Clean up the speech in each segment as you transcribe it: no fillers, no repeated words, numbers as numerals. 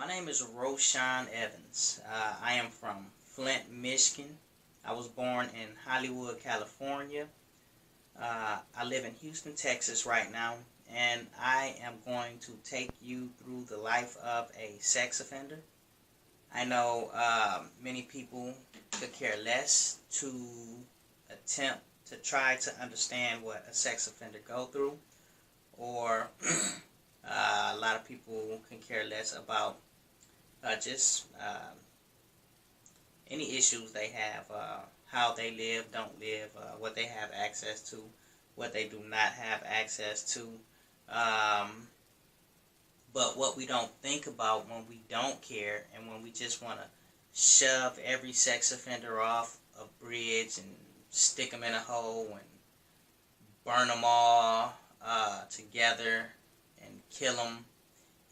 My name is Roshan Evans. I am from Flint, Michigan. I was born in Hollywood, California. I live in Houston, Texas right now, and I am going to take you through the life of a sex offender. I know many people could care less to attempt to try to understand what a sex offender go through, or a lot of people can care less about just any issues they have, how they live, don't live, what they have access to, what they do not have access to. But what we don't think about when we don't care and when we just want to shove every sex offender off a bridge and stick them in a hole and burn them all together and kill them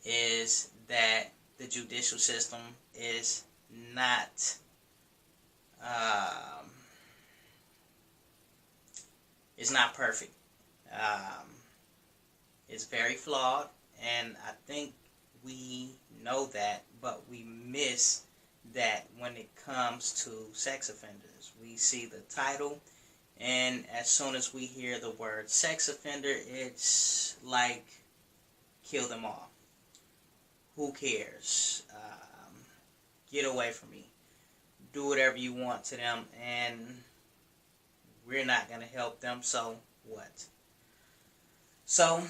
is that the judicial system is not perfect. It's very flawed, and I think we know that, but we miss that when it comes to sex offenders. We see the title, and as soon as we hear the word sex offender, it's like, kill them all. Who cares? Get away from me. Do whatever you want to them, and we're not going to help them, so what? So,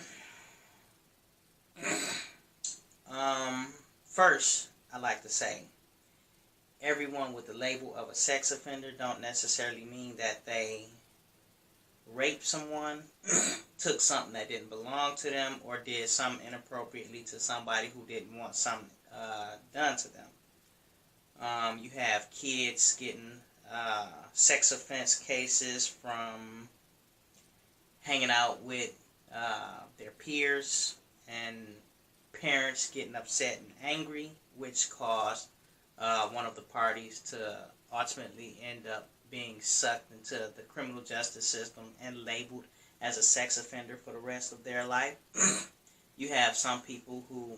first, I like to say, everyone with the label of a sex offender don't necessarily mean that they raped someone, took something that didn't belong to them, or did something inappropriately to somebody who didn't want something done to them. You have kids getting sex offense cases from hanging out with their peers, and parents getting upset and angry, which caused one of the parties to ultimately end up being sucked into the criminal justice system and labeled as a sex offender for the rest of their life. You have some people who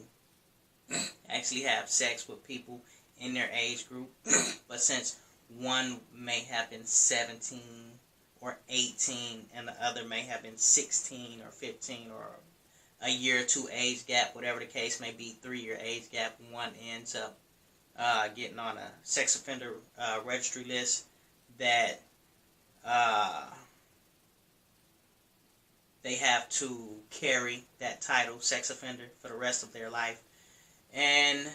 actually have sex with people in their age group, but since one may have been 17 or 18 and the other may have been 16 or 15 or a year or two age gap, whatever the case may be, 3-year age gap, one ends up getting on a sex offender registry list, that they have to carry that title, sex offender, for the rest of their life. And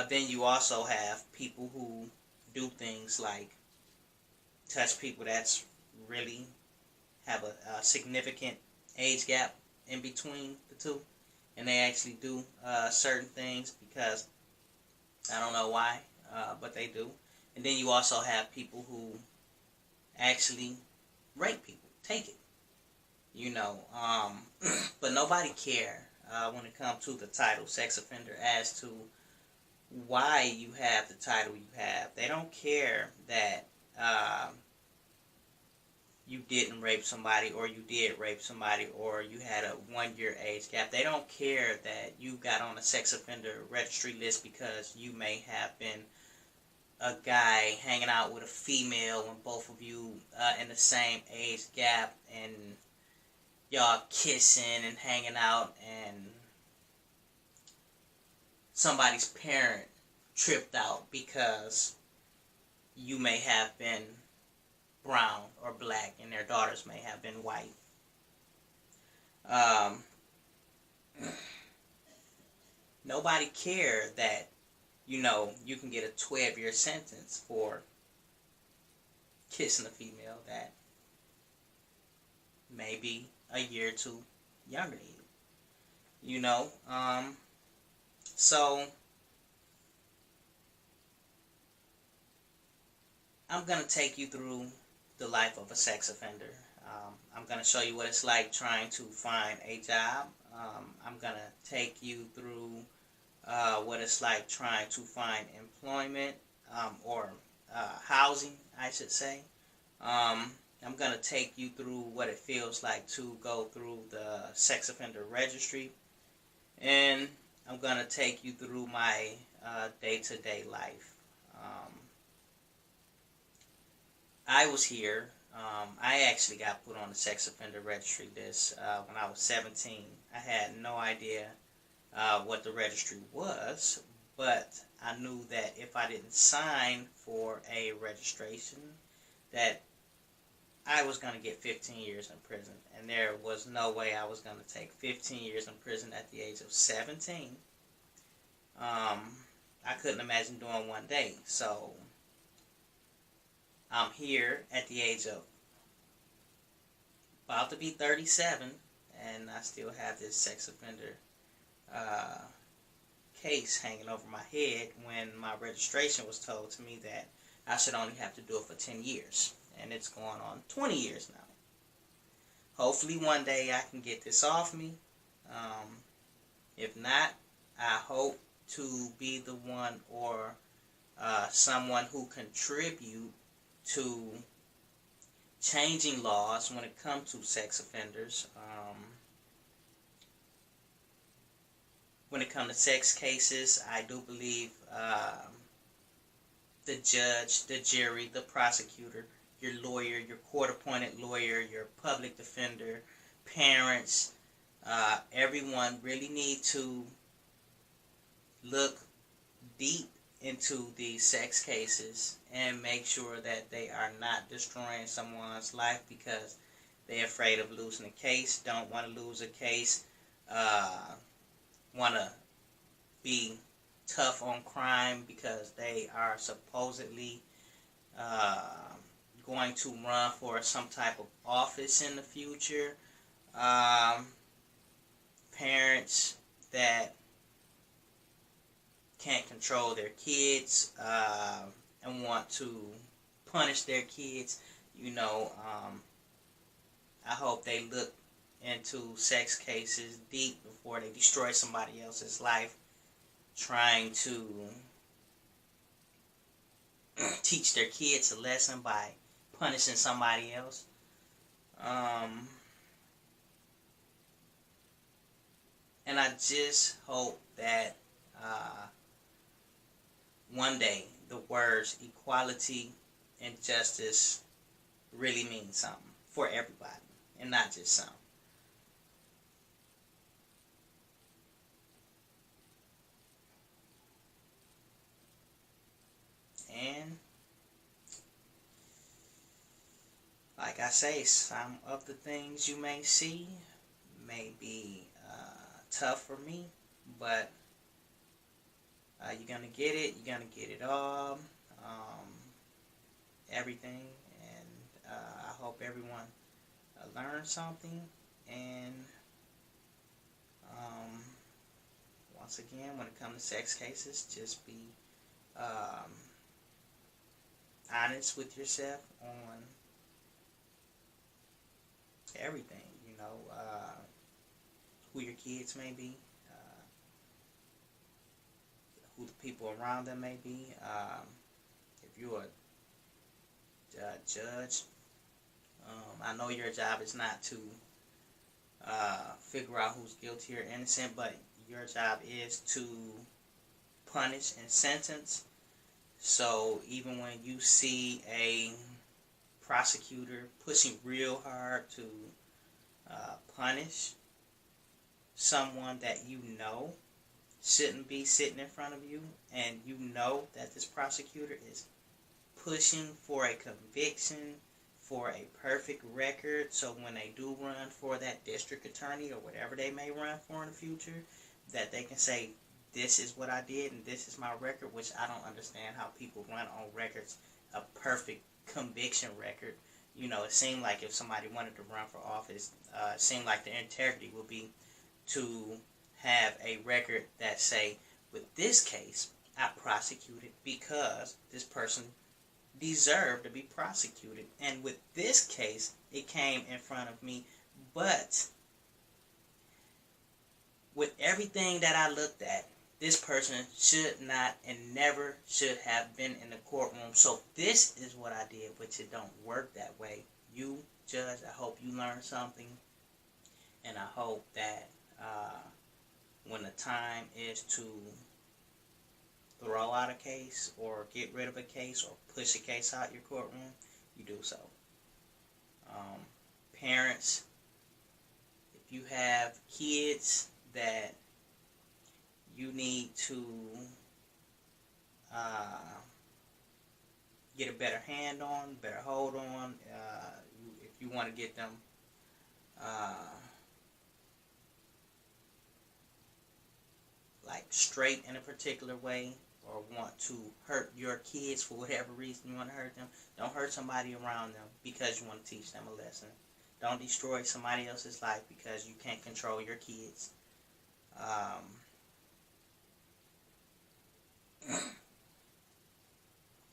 then you also have people who do things like touch people that's really have a significant age gap in between the two, and they actually do certain things because I don't know why, but they do. And then you also have people who actually rape people, take it, but nobody care when it comes to the title sex offender as to why you have the title you have. They don't care that you didn't rape somebody, or you did rape somebody, or you had a 1-year age gap. They don't care that you got on a sex offender registry list because you may have been a guy hanging out with a female when both of you in the same age gap, and y'all kissing and hanging out, and somebody's parent tripped out because you may have been brown or black and their daughters may have been white. Nobody cared that, you can get a 12-year sentence for kissing a female that may be a year or two younger than you. So I'm going to take you through the life of a sex offender. I'm going to show you what it's like trying to find a job. I'm going to take you through what it's like trying to find employment, or housing, I should say. I'm going to take you through what it feels like to go through the sex offender registry. And I'm going to take you through my day-to-day life. I was here. I actually got put on the sex offender registry list when I was 17. I had no idea what the registry was, but I knew that if I didn't sign for a registration, that I was going to get 15 years in prison. And there was no way I was going to take 15 years in prison at the age of 17. I couldn't imagine doing one day. So I'm here at the age of about to be 37, and I still have this sex offender case hanging over my head when my registration was told to me that I should only have to do it for 10 years. And it's going on 20 years now. Hopefully one day I can get this off me. If not, I hope to be the one or someone who contribute to changing laws when it comes to sex offenders. When it comes to sex cases, I do believe the judge, the jury, the prosecutor, your lawyer, your court-appointed lawyer, your public defender, parents, everyone really need to look deep into these sex cases and make sure that they are not destroying someone's life because they're afraid of losing a case, don't want to lose a case, want to be tough on crime because they are supposedly going to run for some type of office in the future. Parents that can't control their kids and want to punish their kids. I hope they look into sex cases deep before they destroy somebody else's life trying to teach their kids a lesson by punishing somebody else. And I just hope that one day the words equality and justice really mean something for everybody and not just some. And like I say, some of the things you may see may be tough for me, but you're going to get it. You're going to get it all. Everything. And I hope everyone learns something. And once again, when it comes to sex cases, just be honest with yourself on everything, who your kids may be, who the people around them may be. If you're a judge, I know your job is not to figure out who's guilty or innocent, but your job is to punish and sentence. So even when you see a prosecutor pushing real hard to punish someone that you know shouldn't be sitting in front of you, and you know that this prosecutor is pushing for a conviction, for a perfect record, so when they do run for that district attorney or whatever they may run for in the future, that they can say, this is what I did and this is my record, which I don't understand how people run on records, a perfect conviction record. It seemed like if somebody wanted to run for office, it seemed like the integrity would be to have a record that say, with this case, I prosecuted because this person deserved to be prosecuted. And with this case, it came in front of me. But with everything that I looked at, this person should not and never should have been in the courtroom. So this is what I did, but it don't work that way. You, judge, I hope you learned something. And I hope that when the time is to throw out a case or get rid of a case or push a case out your courtroom, you do so. Parents, if you have kids that you need to get a better hand on, better hold on, if you want to get them like straight in a particular way, or want to hurt your kids for whatever reason you want to hurt them, don't hurt somebody around them because you want to teach them a lesson. Don't destroy somebody else's life because you can't control your kids. And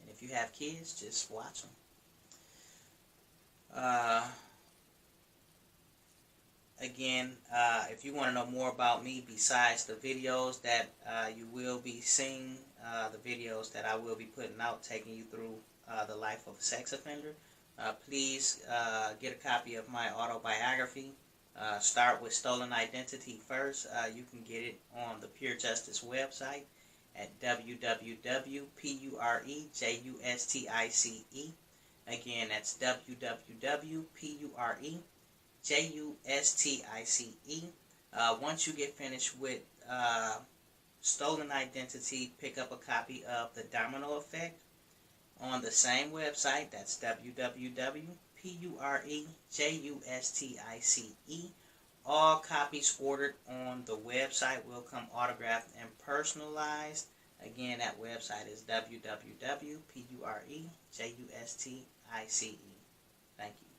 if you have kids, just watch them. Again, if you want to know more about me besides the videos that you will be seeing, the videos that I will be putting out taking you through the life of a sex offender, please get a copy of my autobiography. Start with Stolen Identity first. You can get it on the Pure Justice website at www.purejustice. Again, that's www.purejustice. Once you get finished with Stolen Identity, pick up a copy of The Domino Effect on the same website. That's www.purejustice. All copies ordered on the website will come autographed and personalized. Again, that website is www.purejustice. Thank you.